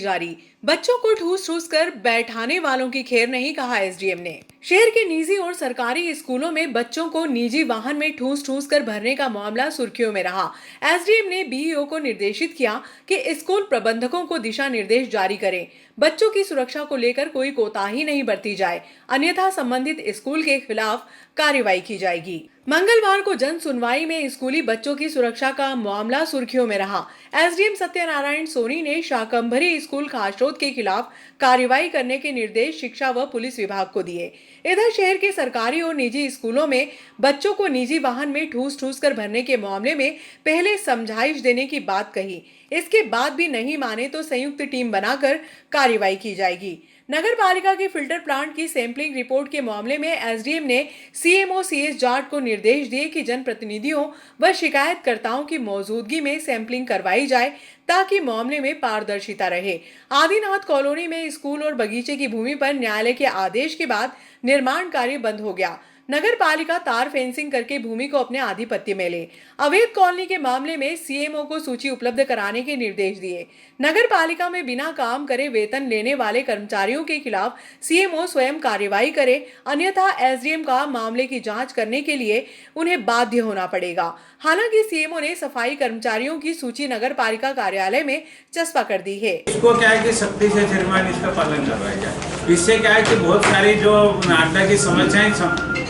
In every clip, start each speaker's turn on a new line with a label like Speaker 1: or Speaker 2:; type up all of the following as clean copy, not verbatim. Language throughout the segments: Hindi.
Speaker 1: जारी। बच्चों को ठूस ठूस कर बैठाने वालों की खैर नहीं, कहा एसडीएम ने। शहर के निजी और सरकारी स्कूलों में बच्चों को निजी वाहन में ठूस ठूस कर भरने का मामला सुर्खियों में रहा। एसडीएम ने बीईओ को निर्देशित किया कि स्कूल प्रबंधकों को दिशा निर्देश जारी करें, बच्चों की सुरक्षा को लेकर कोई कोताही नहीं बरती जाए, अन्यथा संबंधित स्कूल के खिलाफ कार्रवाई की जाएगी। मंगलवार को जन सुनवाई में स्कूली बच्चों की सुरक्षा का मामला सुर्खियों में रहा। एसडीएम सत्यनारायण सोनी ने शाकंभरी स्कूल खासरोद के खिलाफ कार्रवाई करने के निर्देश शिक्षा व पुलिस विभाग को दिए। इधर शहर के सरकारी और निजी स्कूलों में बच्चों को निजी वाहन में ठूस ठूस कर भरने के मामले में पहले समझाइश देने की बात कही, इसके बाद भी नहीं माने तो संयुक्त टीम बनाकर कार्रवाई की जाएगी। नगर पालिका के फिल्टर प्लांट की सैंपलिंग रिपोर्ट के मामले में एसडीएम ने सीएमओ सीएस जाट को निर्देश दिए कि जनप्रतिनिधियों व शिकायतकर्ताओं की मौजूदगी में सैंपलिंग करवाई जाए ताकि मामले में पारदर्शिता रहे। आदिनाथ कॉलोनी में स्कूल और बगीचे की भूमि पर न्यायालय के आदेश के बाद निर्माण कार्य बंद हो गया। नगर पालिका तार फेंसिंग करके भूमि को अपने आधिपत्य में ले। अवैध कॉलोनी के मामले में सीएमओ को सूची उपलब्ध कराने के निर्देश दिए। नगर पालिका में बिना काम करे वेतन लेने वाले कर्मचारियों के खिलाफ सीएमओ स्वयं कार्रवाई करे, अन्यथा एसडीएम का मामले की जांच करने के लिए उन्हें बाध्य होना पड़ेगा। हालांकि सीएमओ ने सफाई कर्मचारियों की सूची नगर पालिका कार्यालय में चस्पा कर दी है।
Speaker 2: इसको क्या है कि सख्ती से जुर्माना इसका पालन करवाया जाए। इससे क्या है कि बहुत सारी जो नागरिक की समस्याएं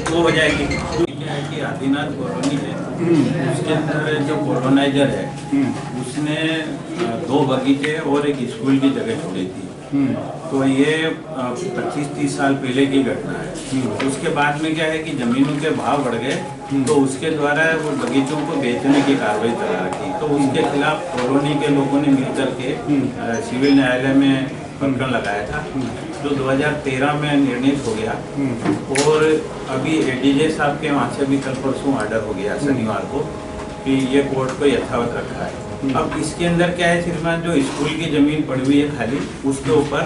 Speaker 2: वो हो जाएगी। क्या है कि आदिनाथ कॉलोनी है, उसके अंदर जो कॉलोनाइजर है उसने 2 बगीचे और एक स्कूल की जगह छोड़ी थी। तो ये 25-30 साल पहले की घटना है। उसके बाद में क्या है कि जमीनों के भाव बढ़ गए, तो उसके द्वारा वो बगीचों को बेचने की कार्रवाई चला की। तो उसके खिलाफ कॉलोनी के लोगों ने मिलकर के सिविल न्यायालय में प्रकरण लगाया था, जो 2013 में निर्णित हो गया। और अभी एडीजे साहब के वहाँ से भी कल परसों ऑर्डर हो गया शनिवार को कि ये कोर्ट को यथावत रखा है। अब इसके अंदर क्या है, श्रीमान, जो स्कूल की जमीन पड़ी हुई है खाली, उसके ऊपर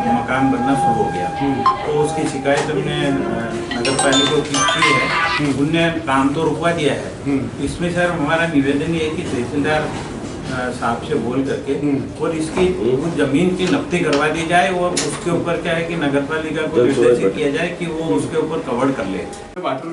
Speaker 2: मकान बनना शुरू हो गया। तो उसकी शिकायत हमने नगर पालिका को की है, उनने काम तो रुकवा दिया है। इसमें सर हमारा निवेदन ये है कि तहसीलदार साहब से बोल करके और इसकी जमीन की नफ्ती करवा दी जाए और उसके ऊपर क्या है कि नगर पालिका को निर्देशित किया जाए कि वो उसके ऊपर कवर कर ले।
Speaker 3: वाटर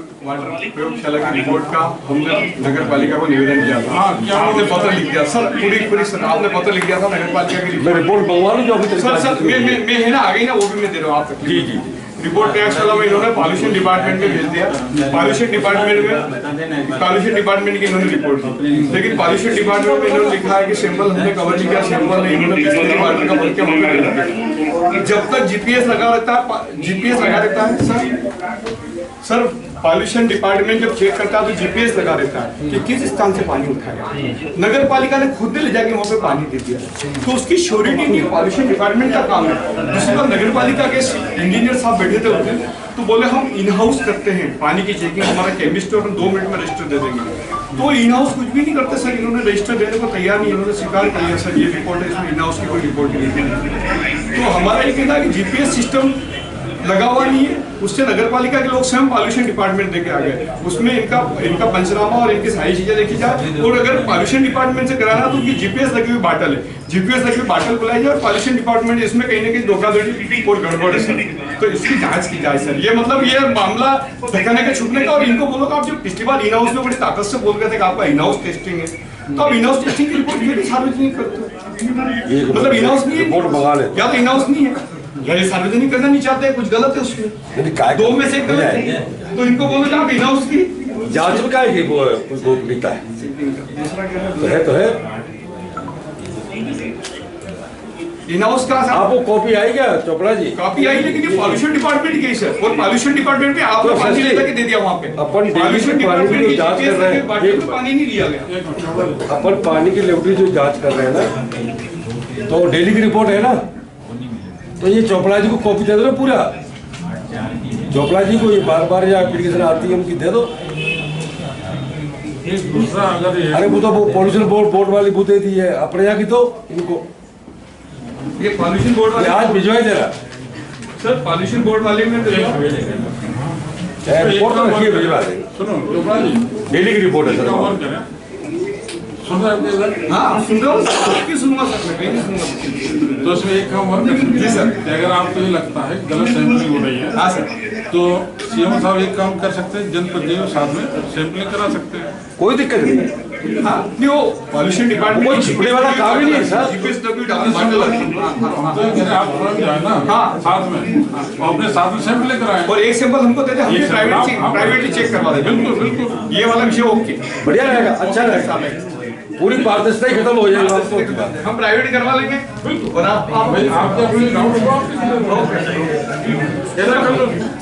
Speaker 3: प्रयोगशाला की रिपोर्ट का हमने नगर पालिका को निवेदन किया था। क्या आपने पत्र लिख दिया सर? पूरी आपने पत्र लिख दिया था नगर पालिका की
Speaker 4: रिपोर्ट मंगवा लो जो अभी तक
Speaker 3: सर मैं है ना, आ गई ना, वो भी मैं दे रहा हूँ आप तक। जी रिपोर्ट प्रयोगशाला में इन्होंने पॉल्यूशन डिपार्टमेंट में भेज दिया। पॉल्यूशन डिपार्टमेंट की इन्होंने रिपोर्ट दी, लेकिन पॉल्यूशन डिपार्टमेंट में इन्होंने लिखा है कि सैंपल हमने कवर नहीं किया। सैंपल इन्होंने बिजली डिपार्टमेंट का बोल के वहाँ पे जब तक जीपीएस लगा रहता है सर पॉल्यूशन डिपार्टमेंट जब चेक करता है तो जीपीएस लगा रहता है कि किस स्थान से पानी उठाया। नगर पालिका ने खुद ले जाके वहाँ पे पानी दे दिया, तो उसकी श्योरिटी नहीं, पॉल्यूशन डिपार्टमेंट का काम है। दूसरी बात, नगर पालिका के इंजीनियर साहब बैठे थे उस दिन, तो बोले हम इन हाउस करते हैं पानी की चेकिंग, हमारा केमिस्ट और हम 2 मिनट में रजिस्टर दे देंगे। तो इन हाउस कुछ भी नहीं करते सर, इन्होंने रजिस्टर देने को तैयार नहीं, इन्होंने स्वीकार कर लिया सर ये रिपोर्ट है, इसमें इन हाउस की कोई रिपोर्ट नहीं है। तो हमारा ये कहना है कि जीपीएस सिस्टम लगा हुआ नहीं है, उससे नगर पालिका के लोग स्वयं पॉल्यूशन डिपार्टमेंट देके आ गए, उसमें इनका पंचनामा और इनकी सारी चीजें देखी जाए। और अगर पॉल्यूशन डिपार्टमेंट से कराना तो उनकी जीपीएस लगी हुई बाटल है, जीपीएस लगी हुई बाटल बुलाई जाए और पॉल्यूशन डिपार्टमेंट इसमें कहीं ना कहीं धोखाधड़ी और गड़बड़ है सर, तो इसकी जांच की जाए सर। ये मतलब ये मामला दिखाने का छुपने का। और इनको बोलो आप जो पिछली बार इन हाउस में बड़ी ताकत से बोल गए थे कि आपका इन हाउस टेस्टिंग है, तो आप इन हाउस टेस्टिंग की रिपोर्ट क्यों सार्वजनिक करते हो? मतलब इन हाउस नहीं है या तो इन हाउस नहीं है, ये सार्वजनिक करना नहीं चाहते, कुछ गलत है उसमें, 2 में से गलत है। तो इनको बोलो आप इन हाउस की
Speaker 4: जांच में क्या है वो लिखता है तो है
Speaker 3: इन हाउस का
Speaker 4: आपको कॉपी आई क्या चोपड़ा जी?
Speaker 3: कॉपी आई, लेकिन ये पॉल्यूशन डिपार्टमेंट की सर, और पॉल्यूशन डिपार्टमेंट पे आपने पानी लेके दे दिया वहाँ पे।
Speaker 4: अपन
Speaker 3: पॉल्यूशन डिपार्टमेंट की
Speaker 4: जांच कर रहे हैं,
Speaker 3: पानी नहीं लिया गया।
Speaker 4: अपन पानी की लेवल जो जांच कर रहे हैं ना, तो डेली की रिपोर्ट है ना, तो ये चोपड़ा जी को कॉपी दे दो पूरा। चोपड़ा जी को ये बार या एप्लीकेशन आती है उनकी दे दो।
Speaker 5: दूसरा अगर
Speaker 4: अरे वो तो पॉल्यूशन बोर्ड वाली बुते दी है अपने यहाँ की, तो इनको
Speaker 3: ये पॉल्यूशन बोर्ड वाले
Speaker 4: आज भिजवाई दे रहा
Speaker 3: सर, पॉल्यूशन बोर्ड वाले में
Speaker 4: रिपोर्ट तो रखिए, भिजवा देंगे।
Speaker 5: सुनो चोपड़ा जी,
Speaker 4: डेली की रिपोर्ट है सर।
Speaker 5: सुन रहे हैं आपके?
Speaker 3: हाँ सुन रहा हूँ सर, आपकी सुनूंगा सर, मैं कहीं नहीं सुनूंगा।
Speaker 5: तो इसमें एक काम और कर सकते हैं।
Speaker 3: जी सर।
Speaker 5: कि अगर आपको ये लगता है गलत सैंपलिंग हो रही है,
Speaker 3: हाँ सर,
Speaker 5: तो सीएम साहब एक काम कर सकते हैं, जनप्रतिनिधियों के साथ में सैंपलिंग करा सकते हैं।
Speaker 4: कोई दिक्कत नहीं।
Speaker 3: हाँ नहीं वो पॉल्यूशन डिपार्टमेंट
Speaker 4: कोई छिपने वाला काम ही नहीं है सर।
Speaker 3: जीपीएसडब्ल्यू डालने बांटल है।
Speaker 5: हम तो ये कह रहे हैं, आप स्वयं जाए ना
Speaker 3: हाँ।
Speaker 5: साथ में, और अपने साथ में सैंपलिंग कराएं।
Speaker 3: और एक सैंपल हमको दे दे, हम
Speaker 5: एक सैंपल
Speaker 3: प्राइवेटली चेक करवा देंगे।
Speaker 5: बिल्कुल बिल्कुल।
Speaker 3: ये वाला विषय ओके,
Speaker 4: बढ़िया रहेगा, अच्छा रहेगा, पूरी पारदर्शिता ही खत्म हो जाएगी।
Speaker 3: हम प्राइवेट करवा लेंगे। बिल्कुल। और आप
Speaker 5: भाई आपके अपने डाउट हो आप किसी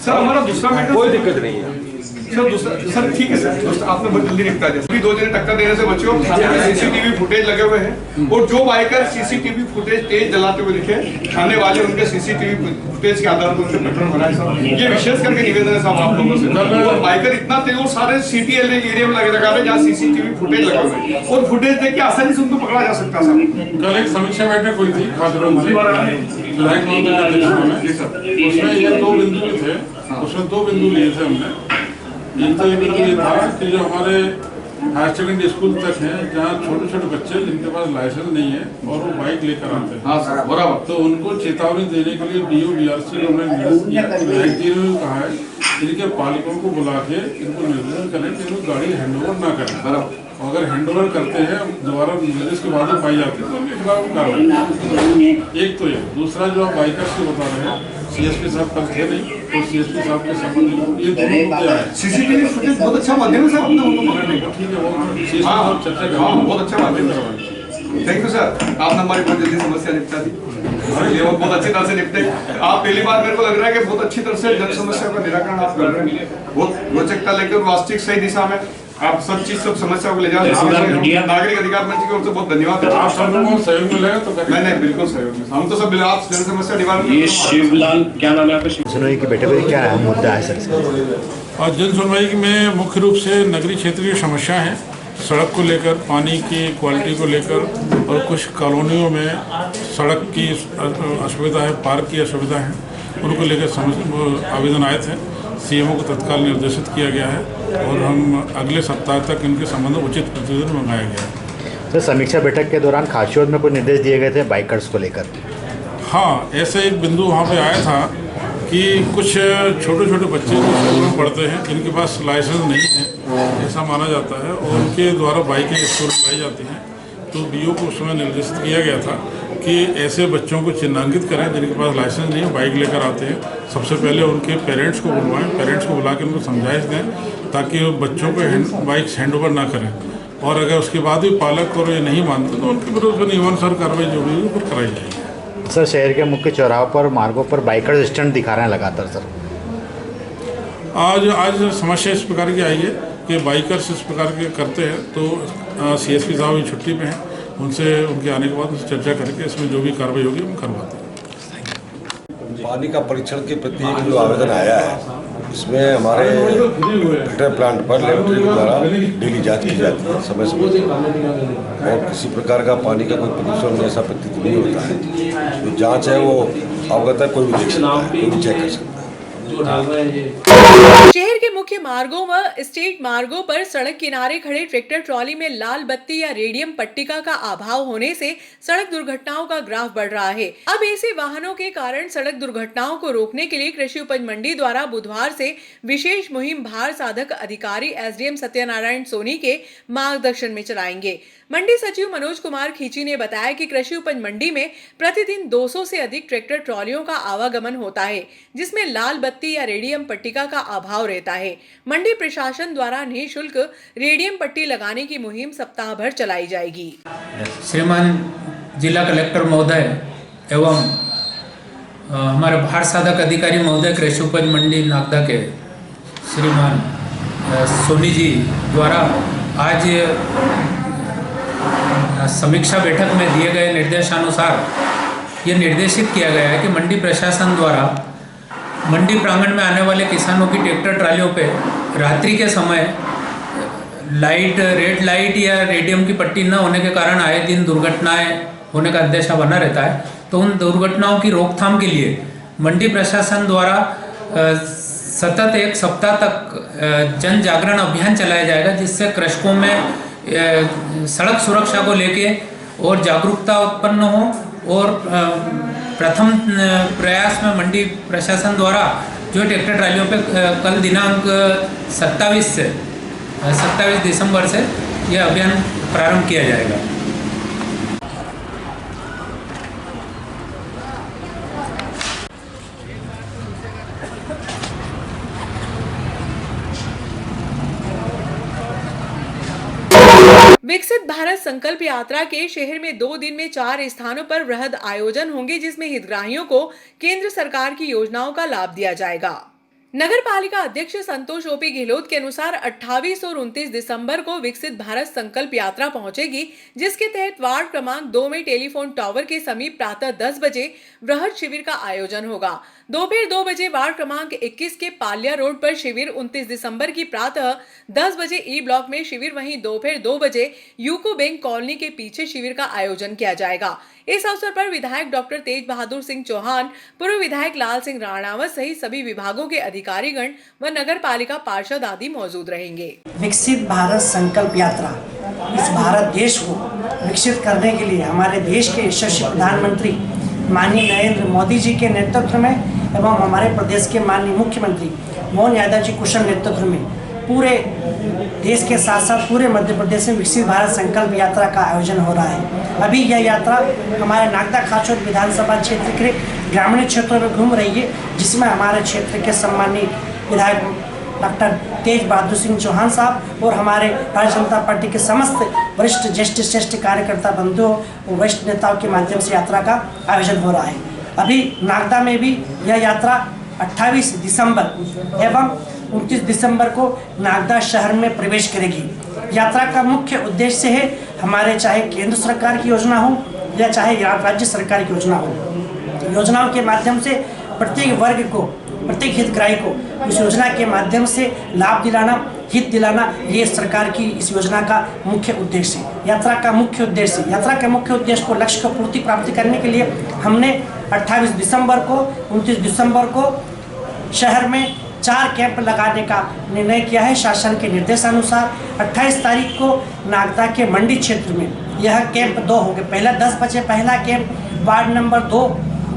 Speaker 3: सर हमारा दूसरा मैटर,
Speaker 4: कोई दिक्कत नहीं है
Speaker 3: सर दूसरा, सर ठीक है सर, दूसरा आपने बहुत जल्दी निपटा दिया। सभी 2 जने टक्कर देने से बच्चों, सीसीटीवी फुटेज लगे हुए हैं, और जो बाइकर सीसीटीवी फुटेज तेज जलाते हुए दिखे, थाने वाले उनके सीसीटीवी फुटेज के आधार पर उनके प्रकरण बनाए साहब। ये विशेष करके निवेदन है साहब आप लोगों से। और बाइकर इतना तेज, और सारे सीटीएल एरिया में लगा रहे जहाँ सीसीटीवी फुटेज लगे हुए हैं, और फुटेज देख के आसानी से उनको पकड़ा जा सकता है साहब।
Speaker 5: कल एक समीक्षा बैठक हुई थी खासतौर से विधायक महोदय के अध्यक्षता में। उसमें ये 2 बिंदु थे, उसमें 2 बिंदु लिए थे हमने। एक तो ये बिंदु ये था कि जो हमारे हायर सेकेंडरी स्कूल तक हैं, जहाँ छोटे छोटे बच्चे जिनके पास लाइसेंस नहीं है और वो बाइक लेकर आते हैं,
Speaker 3: हाँ सर बराबर,
Speaker 5: तो उनको चेतावनी देने के लिए BO BRC ने उन्हें निर्देश दिया। विधायक जी ने कहा है इनके पालकों को बुला के इनको निर्देश करें कि इनको गाड़ी हैंडओवर ना करें। बराबर। अगर हैंडओवर करते हैं, दोबारा निर्देश की बातें पाई जाती है तो उनके खिलाफ कार्रवाई। एक तो ये, दूसरा जो आप बाइकर्स को बता रहे हैं, CSP साहब कल थे नहीं, तो CSP साहब के संबंध में ये दोनों मुद्दे आए।
Speaker 3: सीसीटीवी फुटेज बहुत अच्छा माध्यम है सर, हमने उनको पकड़ने का।
Speaker 5: ठीक है, वो CSP
Speaker 3: हाँ
Speaker 5: साहब चर्चा करें।
Speaker 3: हाँ बहुत अच्छा माध्यम है। थैंक यू सर, आपने हमारी बहुत जल्दी समस्या निपटा दी, बहुत अच्छी तरह से निपटे। आप पहली बार मेरे को लग रहा है कि बहुत अच्छी तरह से जन समस्या का निराकरण आप कर रहे हैं, बहुत रोचकता लेकर वास्तविक सही दिशा में आप सब चीज, सब समस्या को ले जाओ। नागरिक अधिकार मंच की ओर से बहुत धन्यवाद।
Speaker 5: आप सब लोगों को सहयोग मिलेगा तो करेंगे।
Speaker 3: नहीं बिल्कुल सहयोग में, हम तो सब आप जन समस्या निवारण।
Speaker 6: ये शिवलाल, क्या नाम है आपका?
Speaker 7: सुनवाई की बैठक में क्या अहम मुद्दा है सर?
Speaker 5: और जन सुनवाई में मुख्य रूप से नगरीय क्षेत्र की समस्या है, सड़क को लेकर, पानी की क्वालिटी को लेकर, और कुछ कॉलोनियों में सड़क की असुविधा है, पार्क की असुविधा है, उनको लेकर आवेदन आए थे। CMO को तत्काल निर्देशित किया गया है और हम अगले सप्ताह तक इनके संबंध में उचित प्रतिवेदन मंगाया गया है।
Speaker 7: सर समीक्षा बैठक के दौरान खासियत में कोई निर्देश दिए गए थे बाइकर्स को लेकर?
Speaker 5: हाँ, ऐसे एक बिंदु वहाँ पे आया था कि कुछ छोटे छोटे बच्चे जो स्कूल में पढ़ते हैं, जिनके पास लाइसेंस नहीं है ऐसा माना जाता है, और उनके द्वारा बाइकें स्कूल में लाई जाती हैं, तो BO को उस समय निर्देशित किया गया था कि ऐसे बच्चों को चिन्हांकित करें जिनके पास लाइसेंस नहीं है, बाइक लेकर आते हैं। सबसे पहले उनके पेरेंट्स को बुलवाएं, पेरेंट्स को बुला के उनको समझाइश दें ताकि वो बच्चों को बाइक्स हैंडओवर ना करें, और अगर उसके बाद भी पालक और ये नहीं मानते तो उनके विरुद्ध नियमानुसार कार्रवाई जो भी है कराई जाएगी।
Speaker 7: सर शहर के मुख्य चौराहों पर, मार्गों पर बाइकर्स स्टंट दिखा रहे हैं लगातार सर।
Speaker 5: आज समस्या इस प्रकार की आई है कि बाइकर्स इस प्रकार के करते हैं, तो CSP साहब भी छुट्टी पे हैं, उनसे उनके आने के बाद उनसे चर्चा करके इसमें जो भी कार्रवाई होगी हम करवाते हैं।
Speaker 4: पानी का परीक्षण के प्रति जो आवेदन आया है, इसमें हमारे फिल्टर प्लांट पर लेबोरेटरी के द्वारा डेली जांच की जाती है समय समय से, और किसी प्रकार का पानी का कोई प्रदूषण जैसा प्रतीत नहीं होता है। जो जांच है वो अवगत है, कोई भी देख सकता है, कोई भी चेक कर सकता है।
Speaker 1: शहर के मुख्य मार्गों व स्टेट मार्गों पर सड़क किनारे खड़े ट्रैक्टर ट्रॉली में लाल बत्ती या रेडियम पट्टिका का अभाव होने से सड़क दुर्घटनाओं का ग्राफ बढ़ रहा है। अब ऐसे वाहनों के कारण सड़क दुर्घटनाओं को रोकने के लिए कृषि उपज मंडी द्वारा बुधवार से विशेष मुहिम भार साधक अधिकारी SDM सत्यनारायण सोनी के मार्गदर्शन में चलाएंगे। मंडी सचिव मनोज कुमार खींची ने बताया कि कृषि उपज मंडी में प्रतिदिन 200 से अधिक ट्रैक्टर ट्रॉलियों का आवागमन होता है, जिसमें लाल बत्ती या रेडियम पट्टिका का अभाव रहता है। मंडी प्रशासन द्वारा निःशुल्क रेडियम पट्टी लगाने की मुहिम सप्ताह भर चलाई जाएगी।
Speaker 8: श्रीमान जिला कलेक्टर महोदय एवं हमारे भार साधक अधिकारी महोदय कृषि उपज मंडी नागदा के श्रीमान सोनी जी द्वारा आज समीक्षा बैठक में दिए गए निर्देशानुसार ये निर्देशित किया गया है कि मंडी प्रशासन द्वारा मंडी प्रांगण में आने वाले किसानों की ट्रैक्टर ट्रालियों पे रात्रि के समय लाइट, रेड लाइट या रेडियम की पट्टी न होने के कारण आए दिन दुर्घटनाएं होने का अंदेशा बना रहता है। तो उन दुर्घटनाओं की रोकथाम के लिए मंडी प्रशासन द्वारा सतत 1 सप्ताह तक जन जागरण अभियान चलाया जाएगा, जिससे कृषकों में सड़क सुरक्षा को लेके और जागरूकता उत्पन्न हो और प्रथम प्रयास में मंडी प्रशासन द्वारा जो ट्रैक्टर ट्रालियों पे कल दिनांक 27 दिसंबर से यह अभियान प्रारंभ किया जाएगा।
Speaker 1: विकसित भारत संकल्प यात्रा के शहर में 2 दिन में 4 स्थानों पर वृहद आयोजन होंगे, जिसमें हितग्राहियों को केंद्र सरकार की योजनाओं का लाभ दिया जाएगा। नगर पालिका अध्यक्ष संतोष ओपी गहलोत के अनुसार 28 और 29 दिसंबर को विकसित भारत संकल्प यात्रा पहुंचेगी, जिसके तहत वार्ड क्रमांक 2 में टेलीफोन टावर के समीप प्रातः 10 बजे वृहद शिविर का आयोजन होगा। दोपहर 2 बजे वार्ड क्रमांक 21 के पालिया रोड पर शिविर, 29 दिसंबर की प्रातः 10 बजे ई ब्लॉक में शिविर, वहीं दोपहर 2 बजे यूको बैंक कॉलोनी के पीछे शिविर का आयोजन किया जाएगा। इस अवसर पर विधायक डॉक्टर तेज बहादुर सिंह चौहान, पूर्व विधायक लाल सिंह राणावत सहित सभी विभागों के अधिकारीगण व नगर पालिका पार्षद आदि मौजूद रहेंगे।
Speaker 9: विकसित भारत संकल्प यात्रा इस भारत देश को विकसित करने के लिए हमारे देश के यशस्वी प्रधानमंत्री माननीय नरेंद्र मोदी जी के नेतृत्व में एवं हमारे प्रदेश के माननीय मुख्यमंत्री मोहन यादव जी कुशल नेतृत्व में पूरे देश के साथ साथ पूरे मध्य प्रदेश में विकसित भारत संकल्प यात्रा का आयोजन हो रहा है। अभी यह यात्रा हमारे नागदा खाचोद विधानसभा क्षेत्र के ग्रामीण क्षेत्रों में घूम रही है, जिसमें हमारे क्षेत्र के सम्मानीय विधायक डॉक्टर तेज बहादुर सिंह चौहान साहब और हमारे भारतीय जनता पार्टी के समस्त वरिष्ठ ज्येष्ठ श्रेष्ठ कार्यकर्ता बंधुओं और वरिष्ठ नेताओं के माध्यम से यात्रा का आयोजन हो रहा है। अभी नागदा में भी यह यात्रा 28 दिसंबर एवं 29 दिसंबर को नागदा शहर में प्रवेश करेगी। यात्रा का मुख्य उद्देश्य है हमारे चाहे केंद्र सरकार की योजना हो या चाहे राज्य सरकार की योजना हो, योजनाओं के माध्यम से प्रत्येक वर्ग को, प्रत्येक हितग्राही को इस योजना के माध्यम से लाभ दिलाना, हित दिलाना, ये सरकार की इस योजना का मुख्य उद्देश्य है। यात्रा का मुख्य उद्देश्य को लक्ष्य को पूर्ति प्राप्ति करने के लिए हमने 28 दिसंबर को 29 दिसंबर को शहर में 4 कैंप लगाने का निर्णय किया है। शासन के निर्देशानुसार 28 तारीख को नागदा के मंडी क्षेत्र में यह कैंप 2 हो गए। पहला 10 बजे पहला camp ward number 2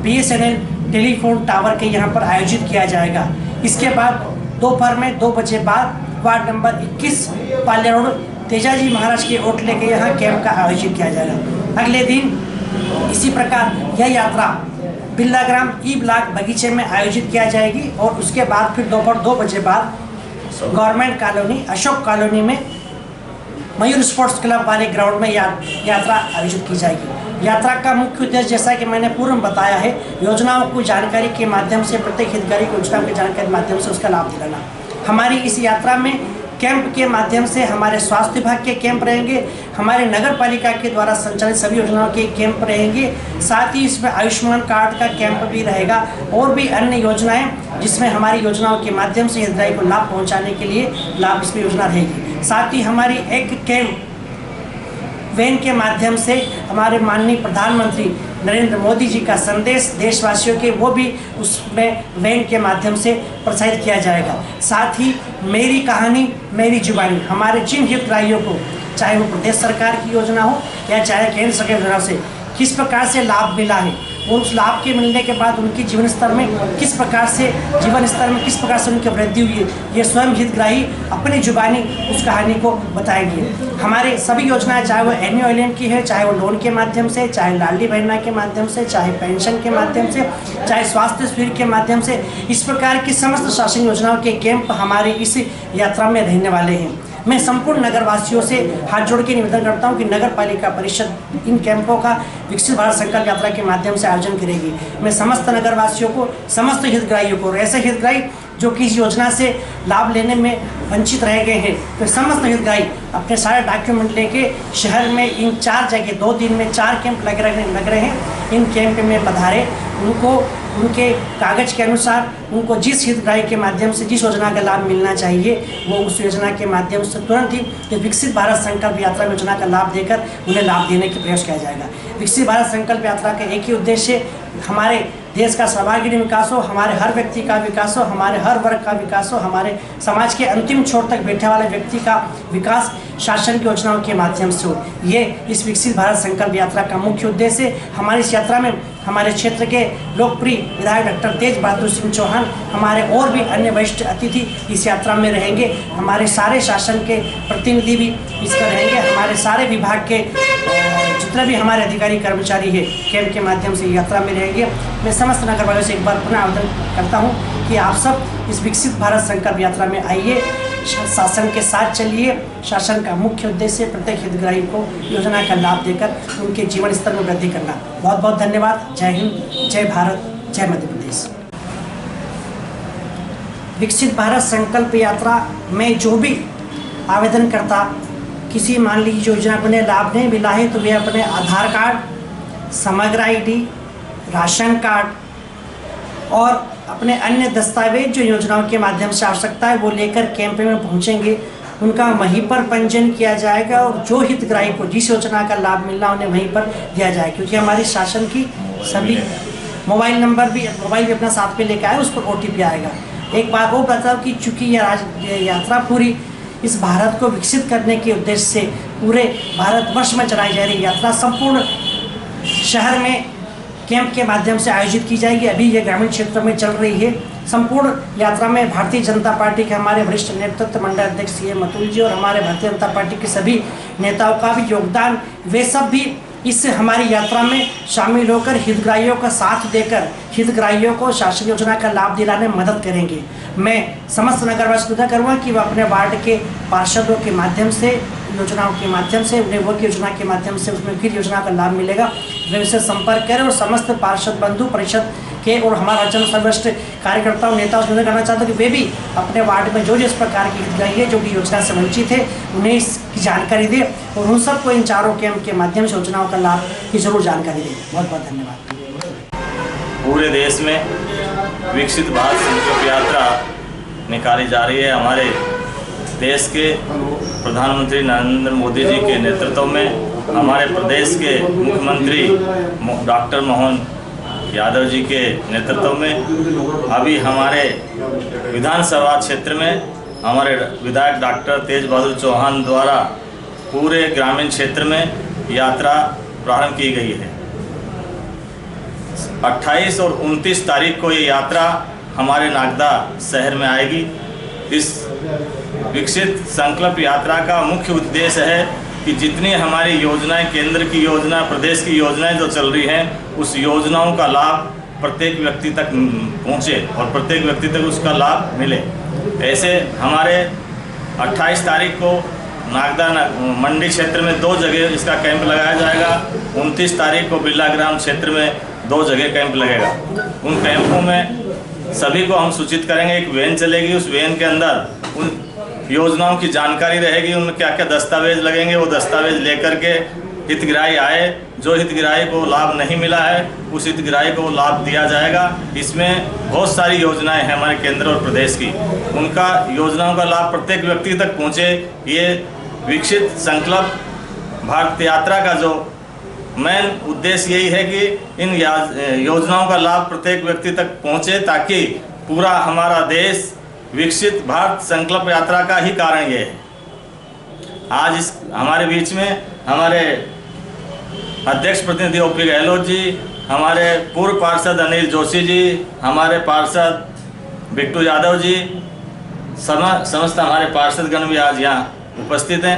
Speaker 9: BSNL telephone tower के यहाँ पर आयोजित किया जाएगा। इसके बाद दोपहर में 2 बजे बाद वार्ड नंबर 21 पालिया रोड तेजाजी महाराज के ओटले के यहाँ कैंप का आयोजित किया जाएगा। अगले दिन इसी प्रकार यह यात्रा बिरला ग्राम ई ब्लॉक बगीचे में आयोजित किया जाएगी और उसके बाद फिर दोपहर 2 बजे बाद गवर्नमेंट कॉलोनी अशोक कॉलोनी में मयूर स्पोर्ट्स क्लब वाले ग्राउंड में यात्रा आयोजित की जाएगी। यात्रा का मुख्य उद्देश्य जैसा कि मैंने पूर्व में बताया है, योजनाओं को जानकारी के माध्यम से प्रत्येक हितग्राही को योजनाओं की जानकारी के माध्यम से उसका लाभ दिलाना। हमारी इस यात्रा में कैंप के माध्यम से हमारे स्वास्थ्य विभाग के कैंप रहेंगे, हमारे नगर पालिका के द्वारा संचालित सभी योजनाओं के कैंप रहेंगे, साथ ही इसमें आयुष्मान कार्ड का कैंप भी रहेगा और भी अन्य योजनाएं जिसमें हमारी योजनाओं के माध्यम से हितग्राही को लाभ पहुंचाने के लिए लाभ इसमें योजना रहेगी। साथ ही हमारी एक कैंप वैन के माध्यम से हमारे माननीय प्रधानमंत्री नरेंद्र मोदी जी का संदेश देशवासियों के वो भी उसमें वैन के माध्यम से प्रसारित किया जाएगा। साथ ही मेरी कहानी मेरी जुबानी, हमारे जिन हितग्राहियों को चाहे वो प्रदेश सरकार की योजना हो या चाहे केंद्र सरकार की योजना से किस प्रकार से लाभ मिला है और उस लाभ के मिलने के बाद उनकी जीवन स्तर में किस प्रकार से उनकी वृद्धि हुई है, ये स्वयं हितग्राही अपनी जुबानी उस कहानी को बताएंगे। हमारे सभी योजनाएं चाहे वो NULM की है, चाहे वो लोन के माध्यम से, चाहे लाडली बहना के माध्यम से, चाहे पेंशन के माध्यम से, चाहे स्वास्थ्य शिविर के माध्यम से, इस प्रकार की समस्त शासन योजनाओं के कैंप हमारे इस यात्रा में रहने वाले हैं। मैं संपूर्ण नगरवासियों से हाथ जोड़ के निवेदन करता हूं कि नगर पालिका परिषद इन कैंपों का विकसित भारत संकल्प यात्रा के माध्यम से आयोजन करेगी। मैं समस्त नगरवासियों को, समस्त हितग्राहियों को, ऐसे हितग्राही जो कि इस योजना से लाभ लेने में वंचित रह गए हैं, तो समस्त हितग्राही अपने सारे डॉक्यूमेंट लेके शहर में इन 4 जगह 2 दिन में 4 कैंप लग रहे हैं। इन कैंप में पधारे, उनको उनके कागज के अनुसार उनको जिस हितग्राही के माध्यम से जिस योजना का लाभ मिलना चाहिए वो उस योजना के माध्यम से तुरंत ही विकसित भारत संकल्प यात्रा योजना का लाभ देकर उन्हें लाभ देने का प्रयास किया जाएगा। विकसित भारत संकल्प यात्रा का एक ही उद्देश्य हमारे देश का सर्वांगीण विकास हो, हमारे हर व्यक्ति का विकास हो, हमारे हर वर्ग का विकास हो, हमारे समाज के अंतिम छोर तक बैठे वाले व्यक्ति का विकास शासन की योजनाओं के माध्यम से हो। ये इस विकसित भारत संकल्प यात्रा का मुख्य उद्देश्य है। हमारी इस यात्रा में हमारे क्षेत्र के लोकप्रिय विधायक डॉक्टर तेज बहादुर सिंह चौहान, हमारे और भी अन्य वरिष्ठ अतिथि इस यात्रा में रहेंगे। हमारे सारे शासन के प्रतिनिधि भी इसका रहेंगे। हमारे सारे विभाग के जितने भी हमारे अधिकारी कर्मचारी है कैंप के माध्यम से यात्रा में रहेंगे। मैं समस्त नगरवासियों से एक बार पुनः आवेदन करता हूँ कि आप सब इस विकसित भारत संकल्प यात्रा में आइए, शासन के साथ चलिए। शासन का मुख्य उद्देश्य प्रत्येक हितग्राही को योजना का लाभ देकर उनके जीवन स्तर में वृद्धि करना। बहुत बहुत धन्यवाद। जय हिंद, जय भारत, जय मध्य प्रदेश। विकसित भारत संकल्प यात्रा में जो भी आवेदन करता, किसी मान लीजिए योजना को लाभ नहीं मिला है तो वे अपने आधार कार्ड, समग्र ID, राशन कार्ड और अपने अन्य दस्तावेज जो योजनाओं के माध्यम से आवश्यकता है वो लेकर कैंप में पहुंचेंगे। उनका वहीं पर पंजीयन किया जाएगा और जो हितग्राही को जिस योजना का लाभ मिलना उन्हें वहीं पर दिया जाएगा। क्योंकि हमारी शासन की सभी मोबाइल नंबर भी अपना साथ में लेकर आए, उस पर OTP आएगा। एक बात वो बताओ कि चूँकि यह यात्रा पूरी इस भारत को विकसित करने के उद्देश्य से पूरे भारतवर्ष में चलाई जा रही यात्रा संपूर्ण शहर में कैंप के माध्यम से आयोजित की जाएगी। अभी ये ग्रामीण क्षेत्रों में चल रही है। संपूर्ण यात्रा में भारतीय जनता पार्टी के हमारे वरिष्ठ नेतृत्व मंडल अध्यक्ष CM अतुल जी और हमारे भारतीय जनता पार्टी के सभी नेताओं का भी योगदान, वे सब भी इस हमारी यात्रा में शामिल होकर हितग्राहियों का साथ देकर हितग्राहियों को शासन योजना का लाभ दिलाने में मदद करेंगे। मैं समस्त नगरवासी को करूँगा कि वह अपने वार्ड के पार्षदों के माध्यम से, योजनाओं के माध्यम से, उन्हें वो योजना के माध्यम से उसमें फिर योजना का लाभ मिलेगा, वे उनसे संपर्क करें। और समस्त पार्षद बंधु परिषद के और हमारा जन सर्वश्रेष्ठ कार्यकर्ताओं नेताओं से करना चाहता हूँ कि वे भी अपने वार्ड में जो जिस प्रकार की हितग्राही है जो भी योजना से वंचित है उन्हें इसकी जानकारी दें और उन सबको इन चारों कैंप के माध्यम से योजनाओं का लाभ की जरूर जानकारी दें। बहुत बहुत धन्यवाद।
Speaker 10: पूरे देश में विकसित भारत संकल्प यात्रा निकाली जा रही है। हमारे देश के प्रधानमंत्री नरेंद्र मोदी जी के नेतृत्व में, हमारे प्रदेश के मुख्यमंत्री डॉक्टर मोहन यादव जी के नेतृत्व में अभी हमारे विधानसभा क्षेत्र में हमारे विधायक डॉक्टर तेज बहादुर चौहान द्वारा पूरे ग्रामीण क्षेत्र में यात्रा प्रारंभ की गई है। 28 और 29 तारीख को ये यात्रा हमारे नागदा शहर में आएगी। इस विकसित संकल्प यात्रा का मुख्य उद्देश्य है कि जितनी हमारी योजनाएं, केंद्र की योजना, प्रदेश की योजनाएं जो चल रही हैं, उस योजनाओं का लाभ प्रत्येक व्यक्ति तक पहुंचे और प्रत्येक व्यक्ति तक उसका लाभ मिले। ऐसे हमारे 28 तारीख को नागदा मंडी क्षेत्र में 2 जगह इसका कैंप लगाया जाएगा। 29 तारीख को बिरला ग्राम क्षेत्र में 2 जगह कैंप लगेगा। उन कैंपों में सभी को हम सूचित करेंगे। एक वैन चलेगी, उस वैन के अंदर उन योजनाओं की जानकारी रहेगी, उनमें क्या क्या दस्तावेज लगेंगे, वो दस्तावेज लेकर के हितग्राही आए। जो हितग्राही को लाभ नहीं मिला है उस हितग्राही को लाभ दिया जाएगा। इसमें बहुत सारी योजनाएं हैं हमारे केंद्र और प्रदेश की, उनका योजनाओं का लाभ प्रत्येक व्यक्ति तक पहुँचे। ये विकसित संकल्प भारत यात्रा का जो मेन उद्देश्य यही है कि इन योजनाओं का लाभ प्रत्येक व्यक्ति तक पहुँचे, ताकि पूरा हमारा देश विकसित भारत संकल्प यात्रा का ही कारण ये है। आज इस हमारे बीच में हमारे अध्यक्ष प्रतिनिधि OP गहलोत जी, हमारे पूर्व पार्षद अनिल जोशी जी, हमारे पार्षद बिट्टू यादव जी, समस्त हमारे पार्षदगण भी आज यहाँ उपस्थित हैं।